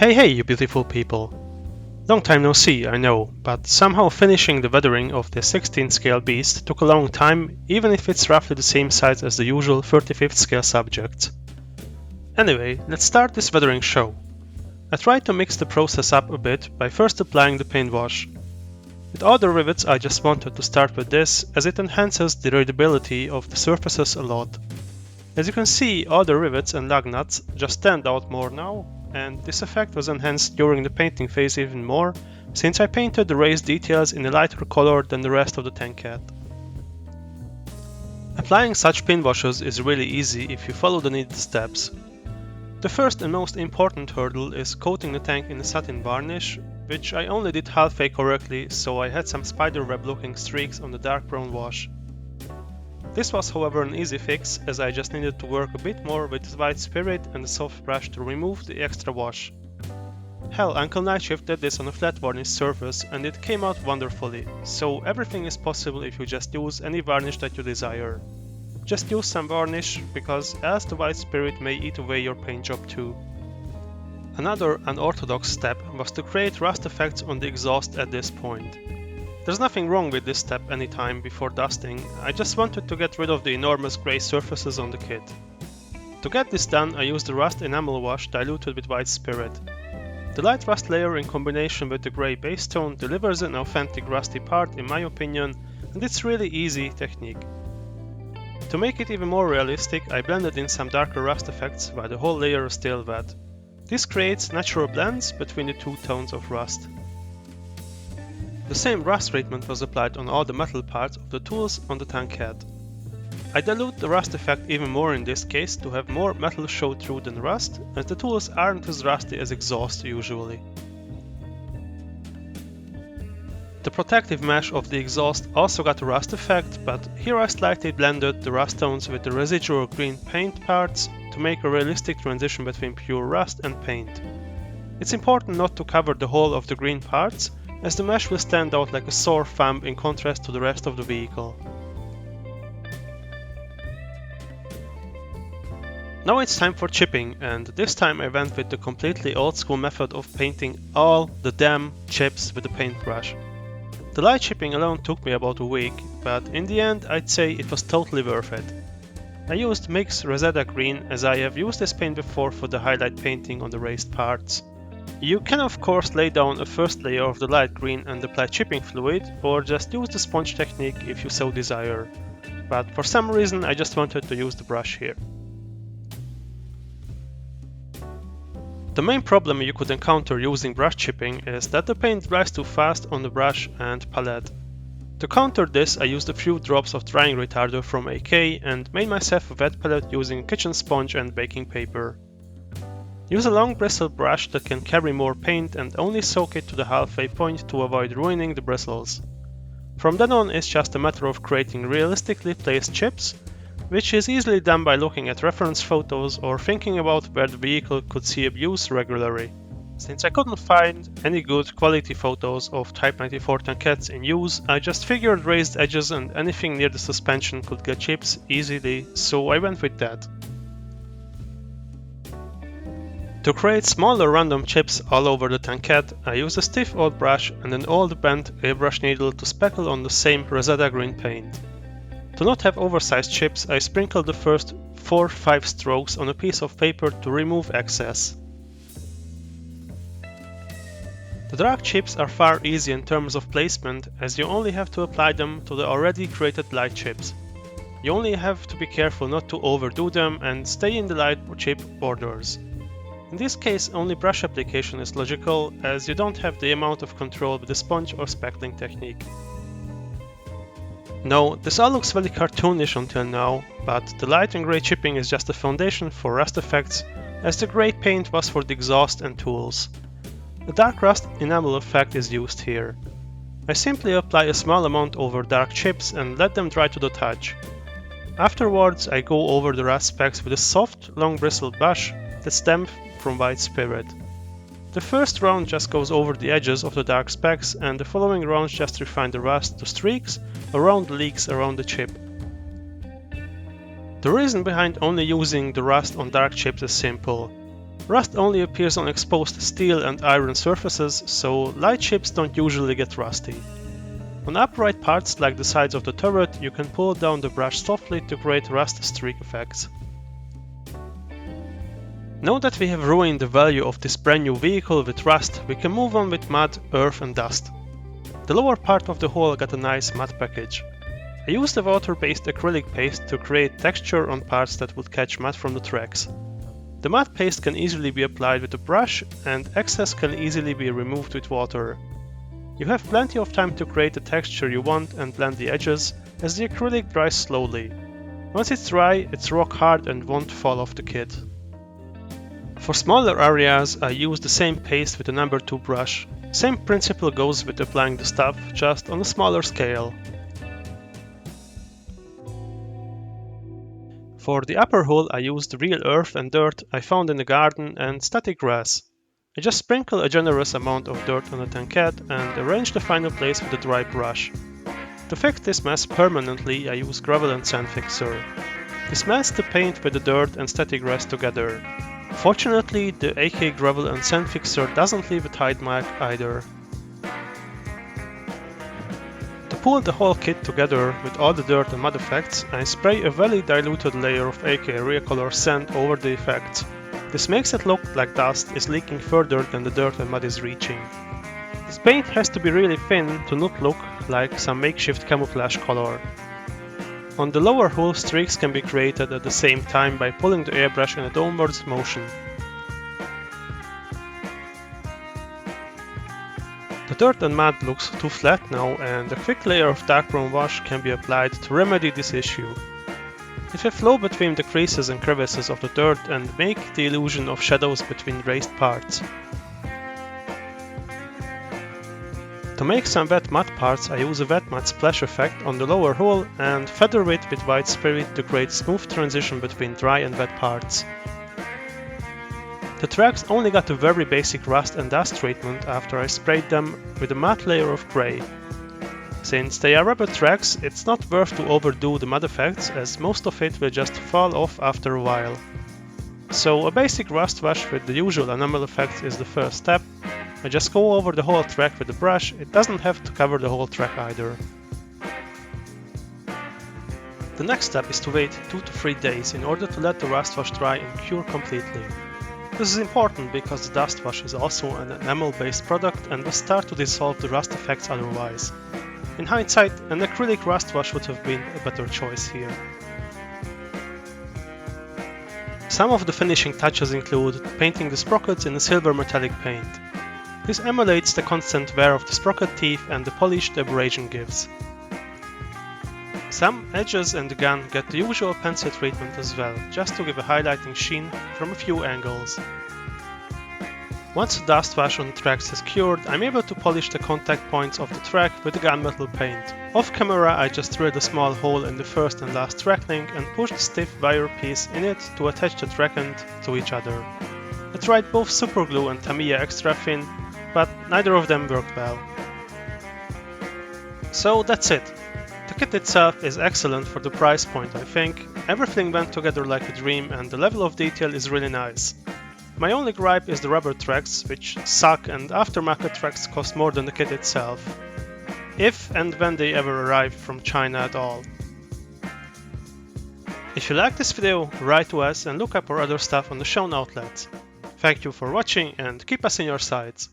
Hey you beautiful people! Long time no see, I know, but somehow finishing the weathering of the 16th scale beast took a long time, even if it's roughly the same size as the usual 35th scale subjects. Anyway, let's start this weathering show. I tried to mix the process up a bit by first applying the paint wash. With all the rivets I just wanted to start with this, as it enhances the readability of the surfaces a lot. As you can see, all the rivets and lug nuts just stand out more now, and this effect was enhanced during the painting phase even more, since I painted the raised details in a lighter color than the rest of the tankette. Applying such paint washes is really easy if you follow the needed steps. The first and most important hurdle is coating the tank in a satin varnish, which I only did halfway correctly, so I had some spiderweb looking streaks on the dark brown wash. This was however an easy fix, as I just needed to work a bit more with white spirit and a soft brush to remove the extra wash. Hell, Uncle Night shifted this on a flat varnish surface and it came out wonderfully, so everything is possible if you just use any varnish that you desire. Just use some varnish, because else the white spirit may eat away your paint job too. Another unorthodox step was to create rust effects on the exhaust at this point. There's nothing wrong with this step anytime before dusting, I just wanted to get rid of the enormous grey surfaces on the kit. To get this done I used the rust enamel wash diluted with white spirit. The light rust layer in combination with the grey base tone delivers an authentic rusty part in my opinion, and it's really easy technique. To make it even more realistic I blended in some darker rust effects while the whole layer is still wet. This creates natural blends between the two tones of rust. The same rust treatment was applied on all the metal parts of the tools on the tankette. I dilute the rust effect even more in this case to have more metal show through than rust, as the tools aren't as rusty as exhaust usually. The protective mesh of the exhaust also got a rust effect, but here I slightly blended the rust tones with the residual green paint parts to make a realistic transition between pure rust and paint. It's important not to cover the whole of the green parts, as the mesh will stand out like a sore thumb in contrast to the rest of the vehicle. Now it's time for chipping, and this time I went with the completely old school method of painting all the damn chips with a paintbrush. The light chipping alone took me about a week, but in the end I'd say it was totally worth it. I used mixed Rosetta green, as I have used this paint before for the highlight painting on the raised parts. You can of course lay down a first layer of the light green and apply chipping fluid, or just use the sponge technique if you so desire, but for some reason I just wanted to use the brush here. The main problem you could encounter using brush chipping is that the paint dries too fast on the brush and palette. To counter this I used a few drops of drying retarder from AK and made myself a wet palette using a kitchen sponge and baking paper. Use a long bristle brush that can carry more paint and only soak it to the halfway point to avoid ruining the bristles. From then on it's just a matter of creating realistically placed chips, which is easily done by looking at reference photos or thinking about where the vehicle could see abuse regularly. Since I couldn't find any good quality photos of Type 94 tankettes in use, I just figured raised edges and anything near the suspension could get chips easily, so I went with that. To create smaller random chips all over the tankette, I used a stiff old brush and an old bent airbrush needle to speckle on the same Rosetta green paint. To not have oversized chips, I sprinkled the first 4-5 strokes on a piece of paper to remove excess. The dark chips are far easier in terms of placement, as you only have to apply them to the already created light chips. You only have to be careful not to overdo them and stay in the light chip borders. In this case only brush application is logical, as you don't have the amount of control with the sponge or speckling technique. No, this all looks very cartoonish until now, but the light and grey chipping is just the foundation for rust effects, as the grey paint was for the exhaust and tools. The dark rust enamel effect is used here. I simply apply a small amount over dark chips and let them dry to the touch. Afterwards I go over the rust specks with a soft, long bristled brush that stem from white spirit. The first round just goes over the edges of the dark specks, and the following rounds just refine the rust to streaks around the leaks around the chip. The reason behind only using the rust on dark chips is simple. Rust only appears on exposed steel and iron surfaces, so light chips don't usually get rusty. On upright parts like the sides of the turret, you can pull down the brush softly to create rust streak effects. Now that we have ruined the value of this brand new vehicle with rust, we can move on with mud, earth and dust. The lower part of the hull got a nice mud package. I used a water-based acrylic paste to create texture on parts that would catch mud from the tracks. The mud paste can easily be applied with a brush, and excess can easily be removed with water. You have plenty of time to create the texture you want and blend the edges, as the acrylic dries slowly. Once it's dry, it's rock hard and won't fall off the kit. For smaller areas, I use the same paste with a number 2 brush. Same principle goes with applying the stuff, just on a smaller scale. For the upper hull, I used real earth and dirt I found in the garden and static grass. I just sprinkle a generous amount of dirt on the tankette and arrange the final place with a dry brush. To fix this mess permanently, I use gravel and sand fixer. This melts the paint with the dirt and static grass together. Fortunately, the AK gravel and sand fixer doesn't leave a tide mark either. To pull the whole kit together with all the dirt and mud effects, I spray a very diluted layer of AK Recolor sand over the effects. This makes it look like dust is leaking further than the dirt and mud is reaching. This paint has to be really thin to not look like some makeshift camouflage color. On the lower hull, streaks can be created at the same time by pulling the airbrush in a downwards motion. The dirt and mud looks too flat now, and a quick layer of darkroom wash can be applied to remedy this issue. It will flow between the creases and crevices of the dirt and make the illusion of shadows between raised parts. To make some wet mud parts, I use a wet mud splash effect on the lower hull and feather it with white spirit to create smooth transition between dry and wet parts. The tracks only got a very basic rust and dust treatment after I sprayed them with a matte layer of grey. Since they are rubber tracks, it's not worth to overdo the mud effects, as most of it will just fall off after a while. So a basic rust wash with the usual enamel effects is the first step. I just go over the whole track with a brush. It doesn't have to cover the whole track either. The next step is to wait 2 to 3 days in order to let the rust wash dry and cure completely. This is important because the dust wash is also an enamel-based product and will start to dissolve the rust effects otherwise. In hindsight, an acrylic rust wash would have been a better choice here. Some of the finishing touches include painting the sprockets in a silver metallic paint. This emulates the constant wear of the sprocket teeth and the polish the abrasion gives. Some edges and the gun get the usual pencil treatment as well, just to give a highlighting sheen from a few angles. Once the dust wash on the tracks is cured, I'm able to polish the contact points of the track with the gunmetal paint. Off camera, I just drilled a small hole in the first and last track link and pushed a stiff wire piece in it to attach the track end to each other. I tried both superglue and Tamiya extra thin, but neither of them worked well. So that's it. The kit itself is excellent for the price point, I think. Everything went together like a dream and the level of detail is really nice. My only gripe is the rubber tracks, which suck, and aftermarket tracks cost more than the kit itself. If and when they ever arrive from China at all. If you like this video, write to us and look up our other stuff on the shown outlets. Thank you for watching and keep us in your sights.